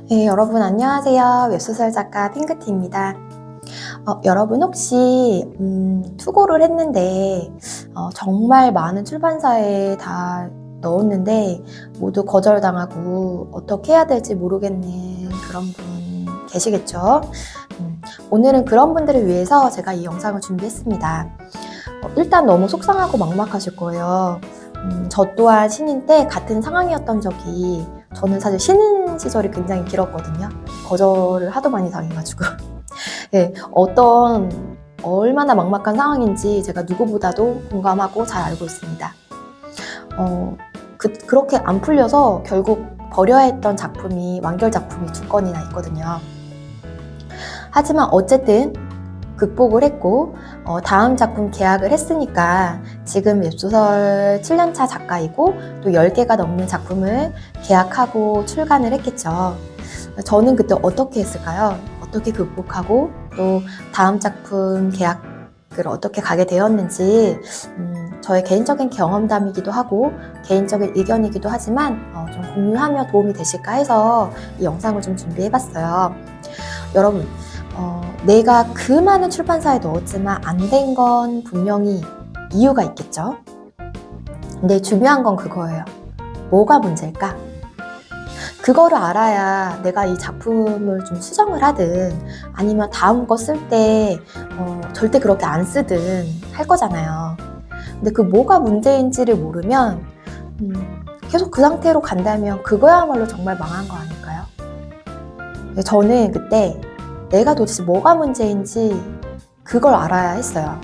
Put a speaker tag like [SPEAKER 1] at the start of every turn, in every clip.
[SPEAKER 1] 네, 여러분 안녕하세요. 웹소설 작가 핑크티입니다. 여러분 혹시 투고를 했는데 정말 많은 출판사에 다 넣었는데 모두 거절당하고 어떻게 해야 될지 모르겠는 그런 분 계시겠죠? 오늘은 그런 분들을 위해서 제가 이 영상을 준비했습니다. 일단 너무 속상하고 막막하실 거예요. 저 또한 신인 때 같은 상황이었던 적이, 저는 사실 신인 시절이 굉장히 길었거든요. 거절을 하도 많이 당해가지고. 네, 얼마나 막막한 상황인지 제가 누구보다도 공감하고 잘 알고 있습니다. 그렇게 안 풀려서 결국 버려야 했던 작품이, 완결 작품이 2건이나 있거든요. 하지만 어쨌든 극복을 했고 다음 작품 계약을 했으니까 지금 웹소설 7년차 작가이고 또 10개가 넘는 작품을 계약하고 출간을 했겠죠. 저는 그때 어떻게 했을까요? 어떻게 극복하고 또 다음 작품 계약을 어떻게 가게 되었는지 저의 개인적인 경험담이기도 하고 개인적인 의견이기도 하지만 좀 공유하며 도움이 되실까 해서 이 영상을 좀 준비해봤어요. 여러분, 내가 그 많은 출판사에 넣었지만 안 된 건 분명히 이유가 있겠죠? 근데 중요한 건 그거예요. 뭐가 문제일까? 그거를 알아야 내가 이 작품을 좀 수정을 하든 아니면 다음 거 쓸 때 절대 그렇게 안 쓰든 할 거잖아요. 근데 그 뭐가 문제인지를 모르면 계속 그 상태로 간다면 그거야말로 정말 망한 거 아닐까요? 저는 그때 내가 도대체 뭐가 문제인지 그걸 알아야 했어요.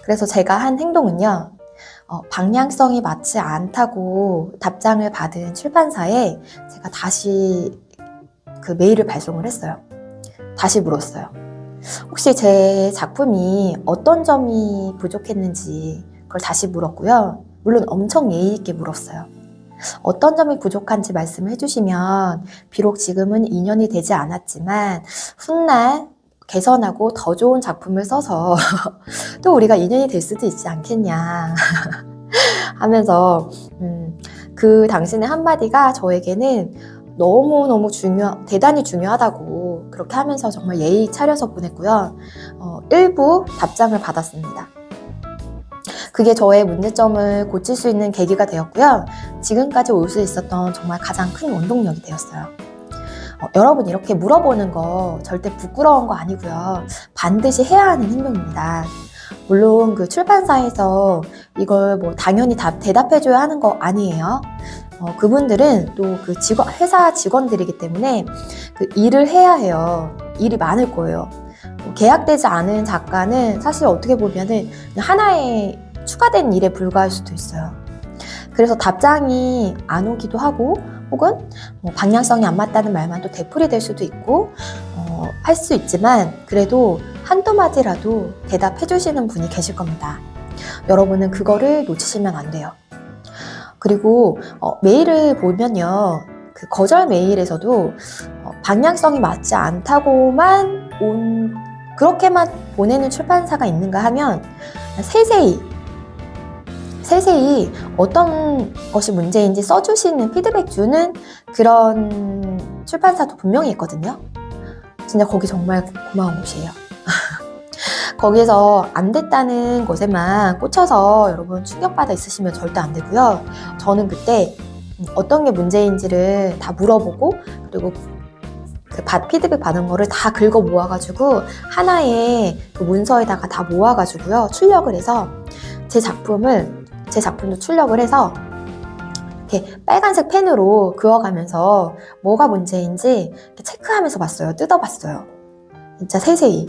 [SPEAKER 1] 그래서 제가 한 행동은요, 방향성이 맞지 않다고 답장을 받은 출판사에 제가 다시 그 메일을 발송을 했어요. 다시 물었어요. 혹시 제 작품이 어떤 점이 부족했는지 그걸 다시 물었고요. 물론 엄청 예의 있게 물었어요. 어떤 점이 부족한지 말씀을 해주시면 비록 지금은 2년이 되지 않았지만 훗날 개선하고 더 좋은 작품을 써서 또 우리가 2년이 될 수도 있지 않겠냐 하면서 그 당신의 한마디가 저에게는 너무너무 대단히 중요하다고 그렇게 하면서 정말 예의 차려서 보냈고요. 일부 답장을 받았습니다. 그게 저의 문제점을 고칠 수 있는 계기가 되었고요. 지금까지 올 수 있었던 정말 가장 큰 원동력이 되었어요. 여러분, 이렇게 물어보는 거 절대 부끄러운 거 아니고요. 반드시 해야 하는 행동입니다. 물론 그 출판사에서 이걸 뭐 당연히 대답해줘야 하는 거 아니에요. 그분들은 또 그 회사 직원들이기 때문에 그 일을 해야 해요. 일이 많을 거예요. 계약되지 않은 작가는 사실 어떻게 보면은 하나의 추가된 일에 불과할 수도 있어요. 그래서 답장이 안 오기도 하고 혹은 방향성이 안 맞다는 말만 또 되풀이 될 수도 있고 할 수 있지만 그래도 한두 마디라도 대답해 주시는 분이 계실 겁니다. 여러분은 그거를 놓치시면 안 돼요. 그리고 메일을 보면요, 그 거절 메일에서도 방향성이 맞지 않다고만 그렇게만 보내는 출판사가 있는가 하면 세세히 어떤 것이 문제인지 써주시는 피드백 주는 그런 출판사도 분명히 있거든요. 진짜 거기 정말 고마운 곳이에요. 거기에서 안 됐다는 것에만 꽂혀서 여러분 충격받아 있으시면 절대 안 되고요. 저는 그때 어떤 게 문제인지를 다 물어보고 그리고 그 피드백 받은 거를 다 긁어 모아가지고 하나의 그 문서에다가 다 모아가지고요. 출력을 해서 제 작품도 출력을 해서 이렇게 빨간색 펜으로 그어가면서 뭐가 문제인지 이렇게 체크하면서 봤어요. 뜯어봤어요. 진짜 세세히.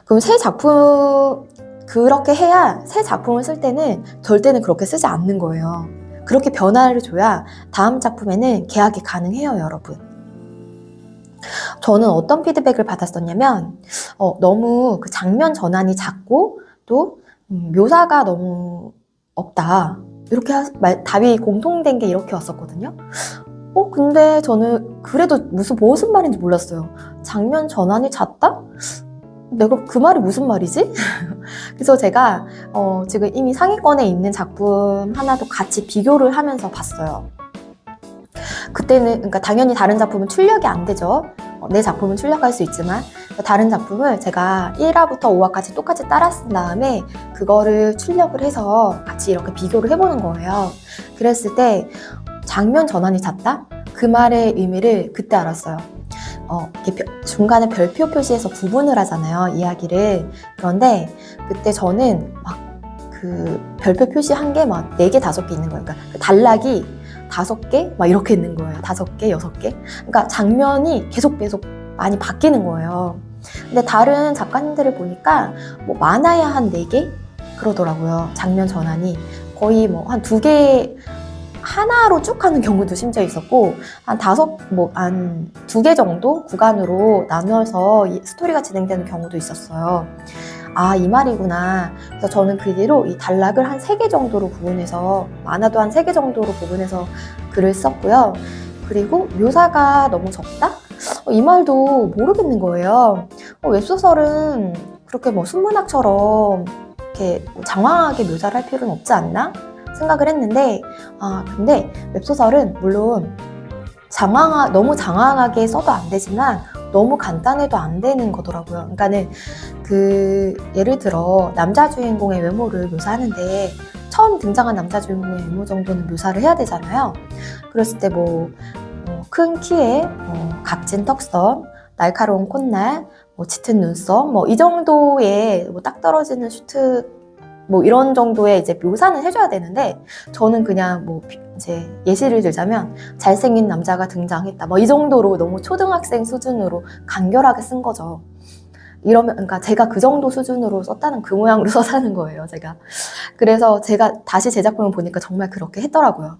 [SPEAKER 1] 그럼 그렇게 해야 새 작품을 쓸 때는 절대는 그렇게 쓰지 않는 거예요. 그렇게 변화를 줘야 다음 작품에는 계약이 가능해요, 여러분. 저는 어떤 피드백을 받았었냐면 너무 그 장면 전환이 작고 또 묘사가 너무 없다. 이렇게 답이 공통된 게 이렇게 왔었거든요. 근데 저는 그래도 무슨 말인지 몰랐어요. 장면 전환이 잦다? 내가 그 말이 무슨 말이지? 그래서 제가 지금 이미 상위권에 있는 작품 하나도 같이 비교를 하면서 봤어요. 그때는 그러니까 당연히 다른 작품은 출력이 안 되죠. 내 작품은 출력할 수 있지만 다른 작품을 제가 1화부터 5화까지 똑같이 따라 쓴 다음에 그거를 출력을 해서 같이 이렇게 비교를 해보는 거예요. 그랬을 때 장면 전환이 잦다? 그 말의 의미를 그때 알았어요. 이렇게 중간에 별표 표시해서 구분을 하잖아요, 이야기를. 그런데 그때 저는 막 그 별표 표시 한 개 막 4개, 5개 있는 거예요. 그러니까 그 단락이 5개 막 이렇게 있는 거예요. 5개, 6개. 그러니까 장면이 계속 많이 바뀌는 거예요. 근데 다른 작가님들을 보니까 뭐 많아야 한 4개? 그러더라고요. 장면 전환이. 거의 뭐 한 2개, 하나로 쭉 하는 경우도 심지어 있었고, 한 2개 정도 구간으로 나누어서 스토리가 진행되는 경우도 있었어요. 아, 이 말이구나. 그래서 저는 그 뒤로 이 단락을 한 3개 정도로 구분해서, 많아도 한 3개 정도로 구분해서 글을 썼고요. 그리고 묘사가 너무 적다? 이 말도 모르겠는 거예요. 웹소설은 그렇게 뭐 순문학처럼 이렇게 장황하게 묘사를 할 필요는 없지 않나? 생각을 했는데, 근데 웹소설은 물론 너무 장황하게 써도 안 되지만 너무 간단해도 안 되는 거더라고요. 그러니까는 예를 들어 남자 주인공의 외모를 묘사하는데 처음 등장한 남자 주인공의 외모 정도는 묘사를 해야 되잖아요. 그랬을 때 큰 키에 각진 턱선, 날카로운 콧날, 짙은 눈썹, 이 정도의 딱 떨어지는 슈트, 이런 정도의 이제 묘사는 해줘야 되는데, 저는 그냥 이제 예시를 들자면 잘생긴 남자가 등장했다, 이 정도로 너무 초등학생 수준으로 간결하게 쓴 거죠. 그러니까 제가 그 정도 수준으로 썼다는 그 모양으로 썼다는 거예요, 제가. 그래서 제가 다시 제 작품을 보니까 정말 그렇게 했더라고요.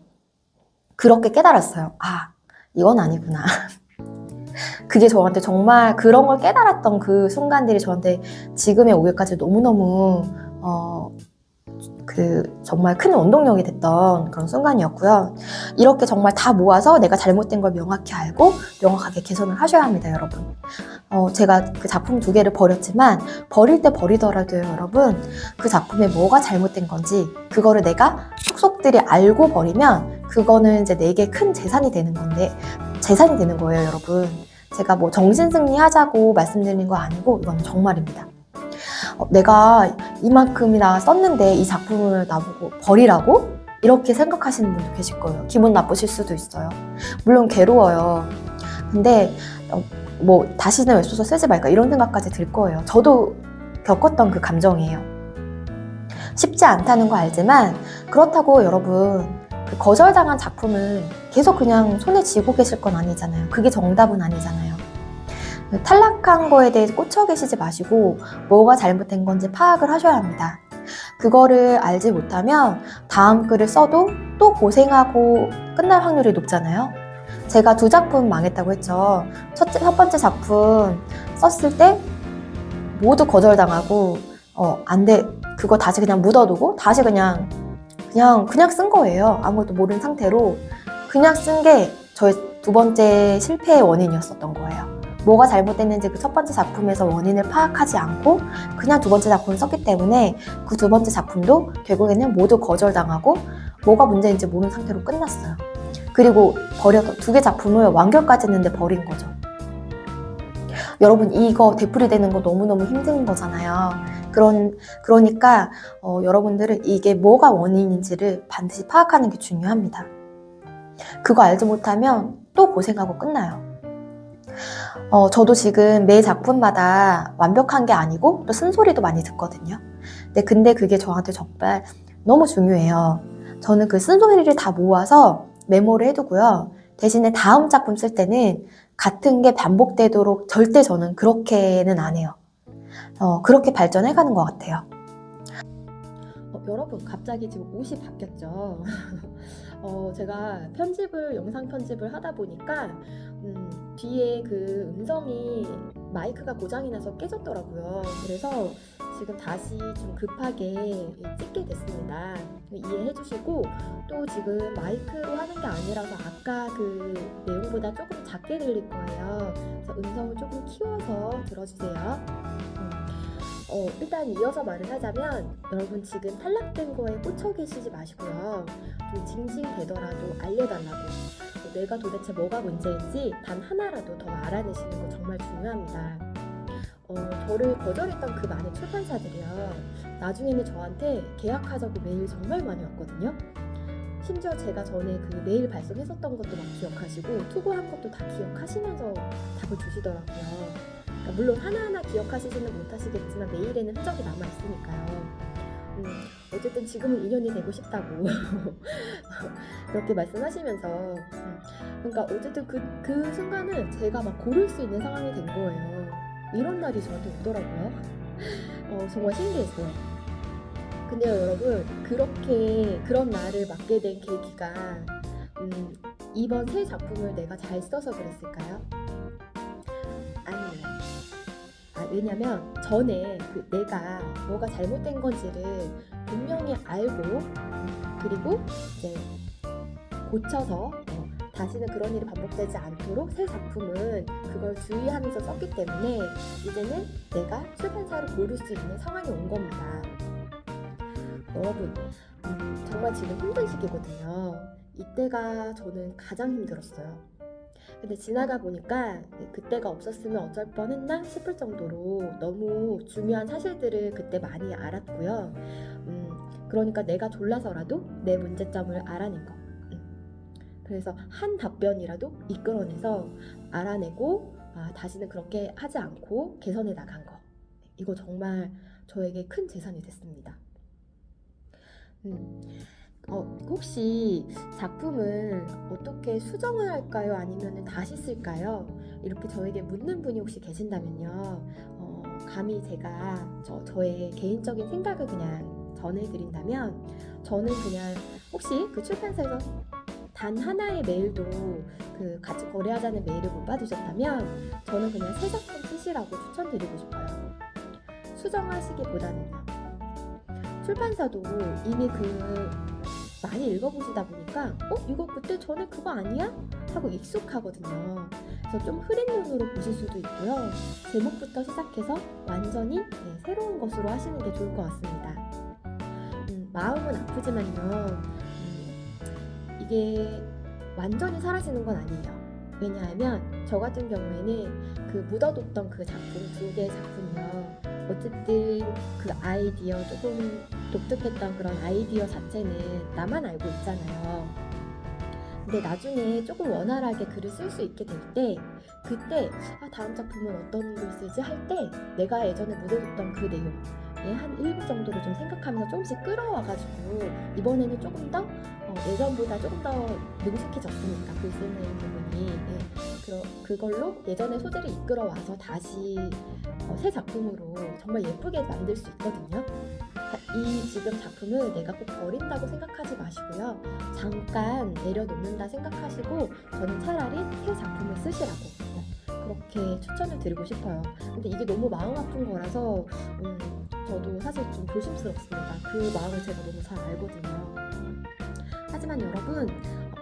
[SPEAKER 1] 그렇게 깨달았어요. 이건 아니구나. 그게 저한테 정말 그런 걸 깨달았던 그 순간들이 저한테 지금에 오기까지 너무너무 정말 큰 원동력이 됐던 그런 순간이었고요. 이렇게 정말 다 모아서 내가 잘못된 걸 명확히 알고 명확하게 개선을 하셔야 합니다, 여러분. 제가 그 작품 2개를 버렸지만 버릴 때 버리더라도요, 여러분, 그 작품에 뭐가 잘못된 건지 그거를 내가 속속들이 알고 버리면 그거는 이제 내게 큰 재산이 되는 거예요, 여러분. 제가 정신승리 하자고 말씀드리는 거 아니고 이건 정말입니다. 내가 이만큼이나 썼는데 이 작품을 나보고 버리라고? 이렇게 생각하시는 분도 계실 거예요. 기분 나쁘실 수도 있어요. 물론 괴로워요. 근데 다시는 웹소설 쓰지 말까 이런 생각까지 들 거예요. 저도 겪었던 그 감정이에요. 쉽지 않다는 거 알지만 그렇다고 여러분 거절당한 작품을 계속 그냥 손에 쥐고 계실 건 아니잖아요. 그게 정답은 아니잖아요. 탈락한 거에 대해 꽂혀 계시지 마시고 뭐가 잘못된 건지 파악을 하셔야 합니다. 그거를 알지 못하면 다음 글을 써도 또 고생하고 끝날 확률이 높잖아요. 제가 2작품 망했다고 했죠. 첫 번째 작품 썼을 때 모두 거절당하고 안 돼. 그거 다시 그냥 묻어두고 다시 그냥 쓴 거예요. 아무것도 모르는 상태로 그냥 쓴 게 저의 2번째 실패의 원인이었었던 거예요. 뭐가 잘못됐는지 그 첫 번째 작품에서 원인을 파악하지 않고 그냥 2번째 작품을 썼기 때문에 그 2번째 작품도 결국에는 모두 거절당하고 뭐가 문제인지 모르는 상태로 끝났어요. 그리고 2개 작품을 완결까지 했는데 버린 거죠. 여러분, 이거 되풀이되는 거 너무너무 힘든 거잖아요. 그러니까 여러분들은 이게 뭐가 원인인지를 반드시 파악하는 게 중요합니다. 그거 알지 못하면 또 고생하고 끝나요. 저도 지금 매 작품마다 완벽한 게 아니고 또 쓴소리도 많이 듣거든요. 근데 그게 저한테 정말 너무 중요해요. 저는 그 쓴소리를 다 모아서 메모를 해두고요. 대신에 다음 작품 쓸 때는 같은 게 반복되도록 절대 저는 그렇게는 안 해요. 그렇게 발전해가는 것 같아요. 여러분, 갑자기 지금 옷이 바뀌었죠. 제가 영상 편집을 하다 보니까 뒤에 그 음성이 마이크가 고장이 나서 깨졌더라고요. 그래서 지금 다시 좀 급하게 찍게 됐습니다. 이해해 주시고, 또 지금 마이크로 하는 게 아니라서 아까 그 내용보다 조금 작게 들릴 거예요. 그래서 음성을 조금 키워서 들어주세요. 일단 이어서 말을 하자면, 여러분 지금 탈락된 거에 꽂혀 계시지 마시고요. 좀 징징대더라도 알려달라고, 내가 도대체 뭐가 문제인지 단 하나라도 더 알아내시는 거 정말 중요합니다. 저를 거절했던 그 많은 출판사들이요, 나중에는 저한테 계약하자고 메일 정말 많이 왔거든요. 심지어 제가 전에 그 메일 발송했었던 것도 막 기억하시고 투고한 것도 다 기억하시면서 답을 주시더라고요. 그러니까 물론 하나하나 기억하시지는 못하시겠지만 메일에는 흔적이 남아있으니까요. 어쨌든 지금은 인연이 되고 싶다고 그렇게 말씀하시면서 그러니까 어쨌든 그 순간은 제가 막 고를 수 있는 상황이 된 거예요. 이런 날이 저한테 오더라고요. 정말 신기했어요. 근데요, 여러분, 그런 날을 맞게 된 계기가 이번 새 작품을 내가 잘 써서 그랬을까요? 아니에요. 왜냐면 전에 내가 뭐가 잘못된 건지를 분명히 알고 그리고 이제 고쳐서 다시는 그런 일이 반복되지 않도록 새 작품은 그걸 주의하면서 썼기 때문에 이제는 내가 출판사를 고를 수 있는 상황이 온 겁니다. 여러분, 정말 지금 힘든 시기거든요. 이때가 저는 가장 힘들었어요. 근데 지나가 보니까 그때가 없었으면 어쩔 뻔했나 싶을 정도로 너무 중요한 사실들을 그때 많이 알았고요. 그러니까 내가 졸라서라도 내 문제점을 알아낸 거. 그래서 한 답변이라도 이끌어내서 알아내고 다시는 그렇게 하지 않고 개선해 나간 거. 이거 정말 저에게 큰 재산이 됐습니다. 혹시 작품을 어떻게 수정을 할까요? 아니면 다시 쓸까요? 이렇게 저에게 묻는 분이 혹시 계신다면요. 감히 제가 저의 개인적인 생각을 그냥 전해드린다면 저는 그냥 혹시 그 출판사에서 단 하나의 메일도 같이 거래하자는 메일을 못 받으셨다면 저는 그냥 새 작품 쓰시라고 추천드리고 싶어요. 수정하시기보다는요. 출판사도 이미 많이 읽어보시다 보니까 이거 그때 전에 그거 아니야? 하고 익숙하거든요. 그래서 좀 흐린 눈으로 보실 수도 있고요. 제목부터 시작해서 완전히 새로운 것으로 하시는 게 좋을 것 같습니다. 마음은 아프지만요. 이게 완전히 사라지는 건 아니에요. 왜냐하면 저 같은 경우에는 묻어뒀던 그 작품, 2개의 작품이요. 어쨌든 그 아이디어, 조금 독특했던 그런 아이디어 자체는 나만 알고 있잖아요. 근데 나중에 조금 원활하게 글을 쓸 수 있게 될 때, 그때 다음 작품은 어떤 글 쓰지 할 때 내가 예전에 묻어뒀던 그 내용의 한 일부 정도를 좀 생각하면서 조금씩 끌어와가지고 이번에는 조금 더 예전보다 조금 더 능숙해졌으니까 글 쓰는 부분이 그걸로 예전의 소재를 이끌어와서 다시 새 작품으로 정말 예쁘게 만들 수 있거든요. 이 지금 작품을 내가 꼭 버린다고 생각하지 마시고요. 잠깐 내려놓는다 생각하시고 저는 차라리 새 작품을 쓰시라고 그렇게 추천을 드리고 싶어요. 근데 이게 너무 마음 아픈 거라서 저도 사실 좀 조심스럽습니다. 그 마음을 제가 너무 잘 알거든요. 하지만 여러분,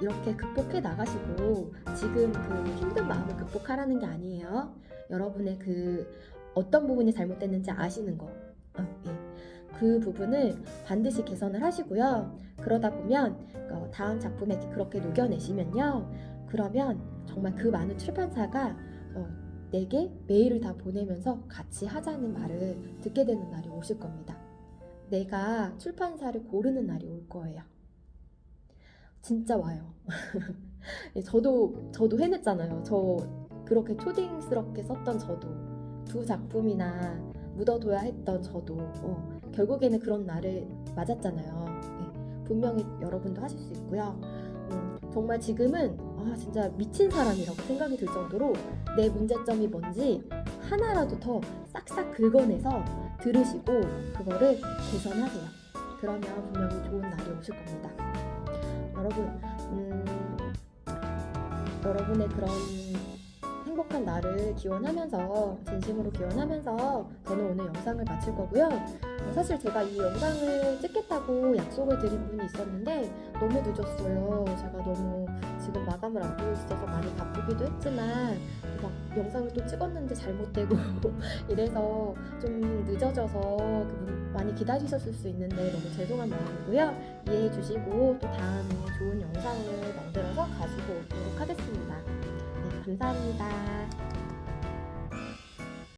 [SPEAKER 1] 이렇게 극복해 나가시고 지금 힘든 마음을 극복하라는 게 아니에요. 여러분의 어떤 부분이 잘못됐는지 아시는 거, 그 부분을 반드시 개선을 하시고요. 그러다 보면 다음 작품에 그렇게 녹여내시면요, 그러면 정말 그 많은 출판사가 내게 메일을 다 보내면서 같이 하자는 말을 듣게 되는 날이 오실 겁니다. 내가 출판사를 고르는 날이 올 거예요. 진짜 와요. 저도 해냈잖아요. 저 그렇게 초딩스럽게 썼던 저도, 2 작품이나 묻어둬야 했던 저도 결국에는 그런 날을 맞았잖아요. 분명히 여러분도 하실 수 있고요. 정말 지금은 진짜 미친 사람이라고 생각이 들 정도로 내 문제점이 뭔지 하나라도 더 싹싹 긁어내서 들으시고 그거를 개선하세요. 그러면 분명히 좋은 날이 오실 겁니다. 여러분, 여러분의 그런 행복한 날을 기원하면서, 진심으로 기원하면서 저는 오늘 영상을 마칠 거고요. 사실 제가 이 영상을 찍겠다고 약속을 드린 분이 있었는데 너무 늦었어요. 제가 너무 지금 지금 마감을 앞두고 있어서 많이 바쁘기도 했지만 또 막 영상을 또 찍었는데 잘못되고 이래서 좀 늦어져서 많이 기다리셨을 수 있는데 너무 죄송한 마음이고요. 이해해 주시고 또 다음에 좋은 영상을 만들어서 가지고 오도록 하겠습니다. 네, 감사합니다.